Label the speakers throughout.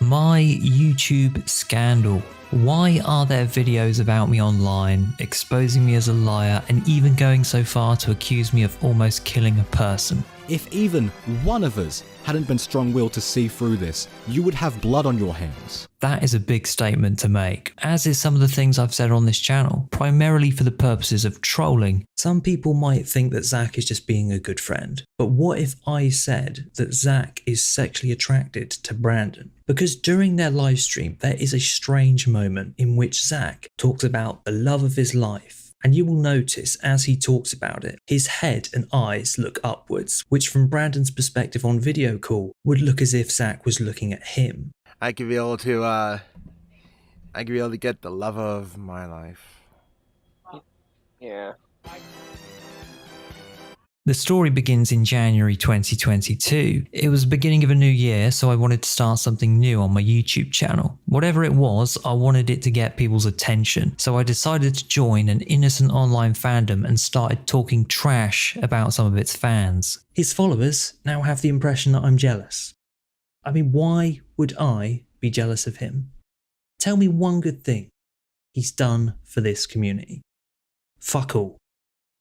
Speaker 1: My YouTube scandal. Why are there videos about me online, exposing me as a liar, and even going so far to accuse me of almost killing a person?
Speaker 2: If even one of us hadn't been strong-willed to see through this, you would have blood on your hands.
Speaker 1: That is a big statement to make, as is some of the things I've said on this channel, primarily for the purposes of trolling. Some people might think that Zach is just being a good friend, but what if I said that Zach is sexually attracted to Brandon? Because during their live stream, there is a strange moment in which Zach talks about the love of his life. And you will notice as he talks about it, his head and eyes look upwards, which from Brandon's perspective on video call would look as if Zach was looking at him.
Speaker 3: I could be able to get the love of my life.
Speaker 4: Yeah.
Speaker 1: The story begins in January 2022. It was the beginning of a new year, so I wanted to start something new on my YouTube channel. Whatever it was, I wanted it to get people's attention, so I decided to join an innocent online fandom and started talking trash about some of its fans. His followers now have the impression that I'm jealous. I mean, why would I be jealous of him? Tell me one good thing he's done for this community. Fuck all,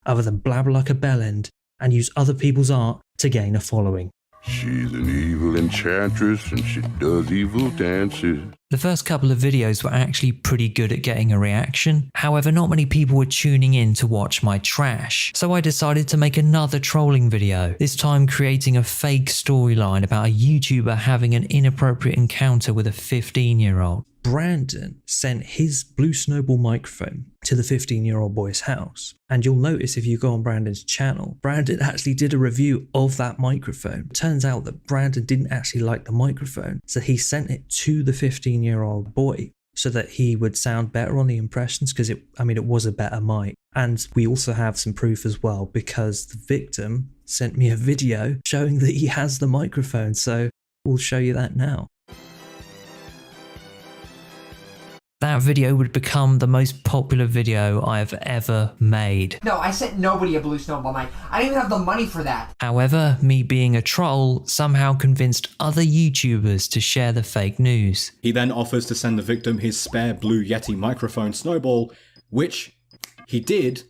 Speaker 1: other than blabber like a bellend and use other people's art to gain a following.
Speaker 5: She's an evil enchantress and she does evil dances.
Speaker 1: The first couple of videos were actually pretty good at getting a reaction. However, not many people were tuning in to watch my trash. So I decided to make another trolling video, this time creating a fake storyline about a YouTuber having an inappropriate encounter with a 15-year-old. Brandon sent his Blue Snowball microphone to the 15-year-old boy's house. And you'll notice if you go on Brandon's channel, Brandon actually did a review of that microphone. Turns out that Brandon didn't actually like the microphone, so he sent it to the 15-year-old boy so that he would sound better on the impressions, because it was a better mic. And we also have some proof as well, because the victim sent me a video showing that he has the microphone, so we'll show you that now. That video would become the most popular video I have ever made.
Speaker 6: No, I sent nobody a Blue Snowball mic. I didn't even have the money for that.
Speaker 1: However, me being a troll somehow convinced other YouTubers to share the fake news.
Speaker 2: He then offers to send the victim his spare Blue Yeti microphone Snowball, which he did,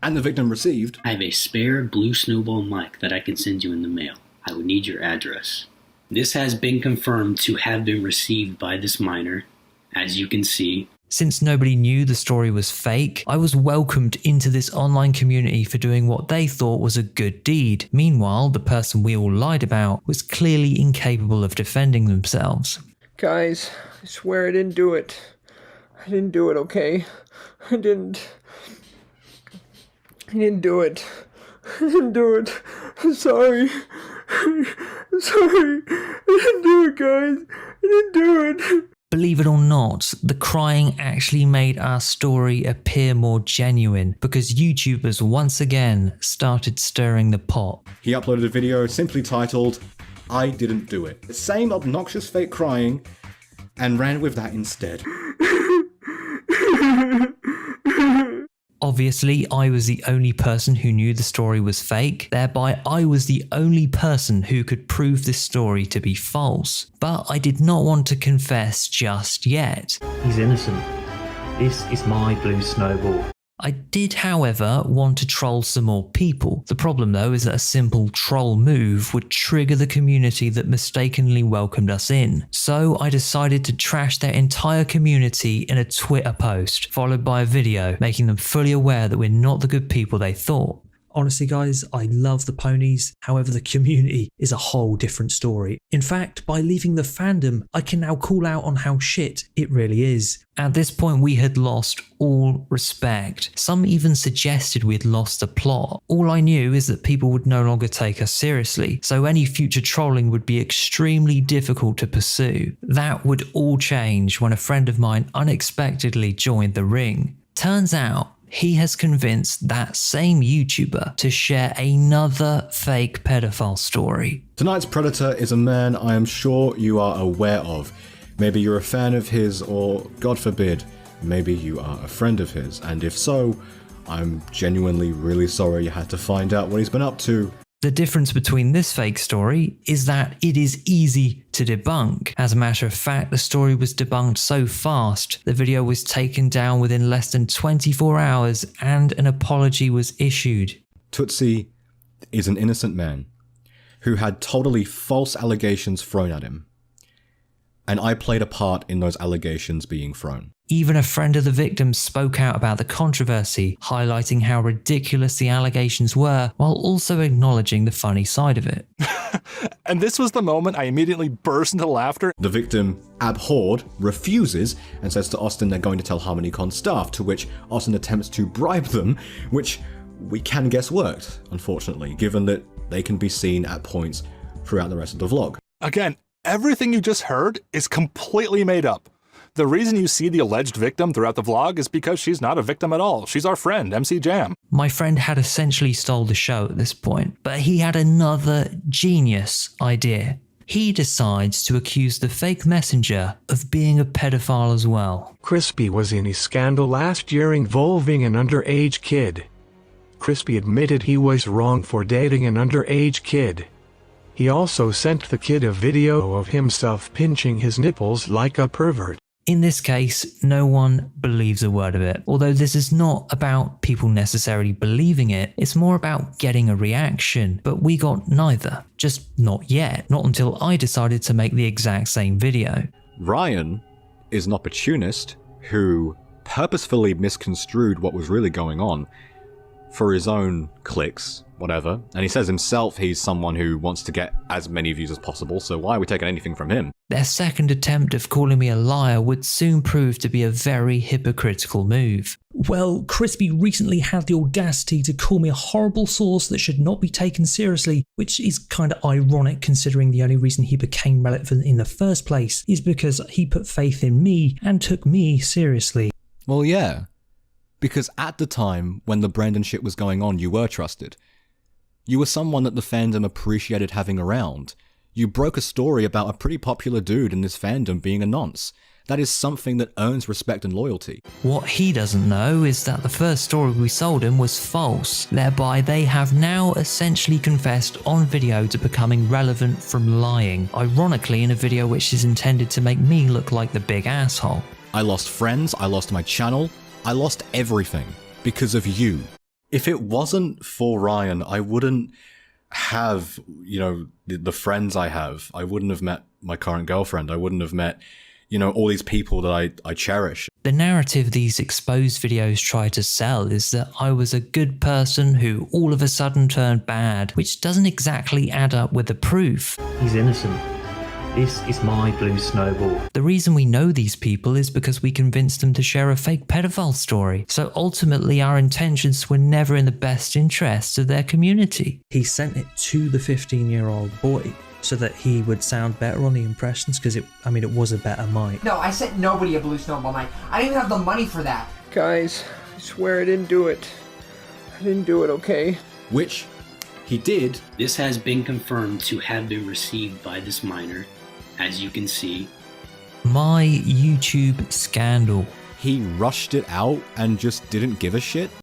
Speaker 2: and the victim received.
Speaker 7: I have a spare Blue Snowball mic that I can send you in the mail. I would need your address. This has been confirmed to have been received by this minor. As you can see.
Speaker 1: Since nobody knew the story was fake, I was welcomed into this online community for doing what they thought was a good deed. Meanwhile, the person we all lied about was clearly incapable of defending themselves.
Speaker 4: Guys, I swear I didn't do it. I didn't do it, okay? I didn't do it. I didn't do it. I'm sorry. I'm sorry. I didn't do it, guys. I didn't do it.
Speaker 1: Believe it or not, the crying actually made our story appear more genuine because YouTubers once again started stirring the pot.
Speaker 2: He uploaded a video simply titled, "I didn't do it." The same obnoxious fake crying, and ran with that instead.
Speaker 1: Obviously, I was the only person who knew the story was fake, thereby I was the only person who could prove this story to be false. But I did not want to confess just yet.
Speaker 8: He's innocent. This is my Blue Snowball.
Speaker 1: I did, however, want to troll some more people. The problem though is that a simple troll move would trigger the community that mistakenly welcomed us in. So I decided to trash their entire community in a Twitter post, followed by a video making them fully aware that we're not the good people they thought. Honestly guys, I love the ponies, however the community is a whole different story. In fact, by leaving the fandom, I can now call out on how shit it really is. At this point we had lost all respect. Some even suggested we had lost the plot. All I knew is that people would no longer take us seriously, so any future trolling would be extremely difficult to pursue. That would all change when a friend of mine unexpectedly joined the ring. Turns out, he has convinced that same YouTuber to share another fake pedophile story.
Speaker 2: Tonight's predator is a man I am sure you are aware of. Maybe you're a fan of his, or God forbid, maybe you are a friend of his, and if so, I'm genuinely really sorry you had to find out what he's been up to.
Speaker 1: The difference between this fake story is that it is easy to debunk. As a matter of fact, the story was debunked so fast, the video was taken down within less than 24 hours and an apology was issued.
Speaker 2: Tootsie is an innocent man who had totally false allegations thrown at him. And I played a part in those allegations being thrown.
Speaker 1: Even a friend of the victim spoke out about the controversy, highlighting how ridiculous the allegations were, while also acknowledging the funny side of it.
Speaker 9: And this was the moment I immediately burst into laughter.
Speaker 2: The victim, abhorred, refuses and says to Austin they're going to tell HarmonyCon staff, to which Austin attempts to bribe them, which we can guess worked, unfortunately, given that they can be seen at points throughout the rest of the vlog.
Speaker 9: Again, everything you just heard is completely made up. The reason you see the alleged victim throughout the vlog is because she's not a victim at all. She's our friend, MC Jam.
Speaker 1: My friend had essentially stole the show at this point, but he had another genius idea. He decides to accuse the fake messenger of being a pedophile as well.
Speaker 10: Crispy was in a scandal last year involving an underage kid. Crispy admitted he was wrong for dating an underage kid. He also sent the kid a video of himself pinching his nipples like a pervert.
Speaker 1: In this case, no one believes a word of it. Although this is not about people necessarily believing it, it's more about getting a reaction. But we got neither. Just not yet. Not until I decided to make the exact same video.
Speaker 2: Ryan is an opportunist who purposefully misconstrued what was really going on for his own clicks, whatever. And he says himself he's someone who wants to get as many views as possible, so why are we taking anything from him?
Speaker 1: Their second attempt of calling me a liar would soon prove to be a very hypocritical move.
Speaker 11: Well, Crispy recently had the audacity to call me a horrible source that should not be taken seriously, which is kind of ironic considering the only reason he became relevant in the first place is because he put faith in me and took me seriously.
Speaker 2: Well, yeah. Because at the time when the Brandon shit was going on, you were trusted. You were someone that the fandom appreciated having around. You broke a story about a pretty popular dude in this fandom being a nonce. That is something that earns respect and loyalty.
Speaker 1: What he doesn't know is that the first story we sold him was false. Thereby, they have now essentially confessed on video to becoming relevant from lying. Ironically, in a video which is intended to make me look like the big asshole.
Speaker 2: I lost friends, I lost my channel, I lost everything because of you. If it wasn't for Ryan, I wouldn't have, the friends I have. I wouldn't have met my current girlfriend. I wouldn't have met, all these people that I cherish.
Speaker 1: The narrative these exposed videos try to sell is that I was a good person who all of a sudden turned bad, which doesn't exactly add up with the proof.
Speaker 8: He's innocent. This is my blue snowball.
Speaker 1: The reason we know these people is because we convinced them to share a fake pedophile story. So ultimately our intentions were never in the best interests of their community.
Speaker 11: He sent it to the 15-year-old boy so that he would sound better on the impressions because it was a better mic.
Speaker 6: No, I sent nobody a blue snowball mic. I didn't even have the money for that.
Speaker 4: Guys, I swear I didn't do it. I didn't do it, okay?
Speaker 2: Which he did.
Speaker 7: This has been confirmed to have been received by this minor. As you can see,
Speaker 1: my YouTube scandal.
Speaker 2: He rushed it out and just didn't give a shit.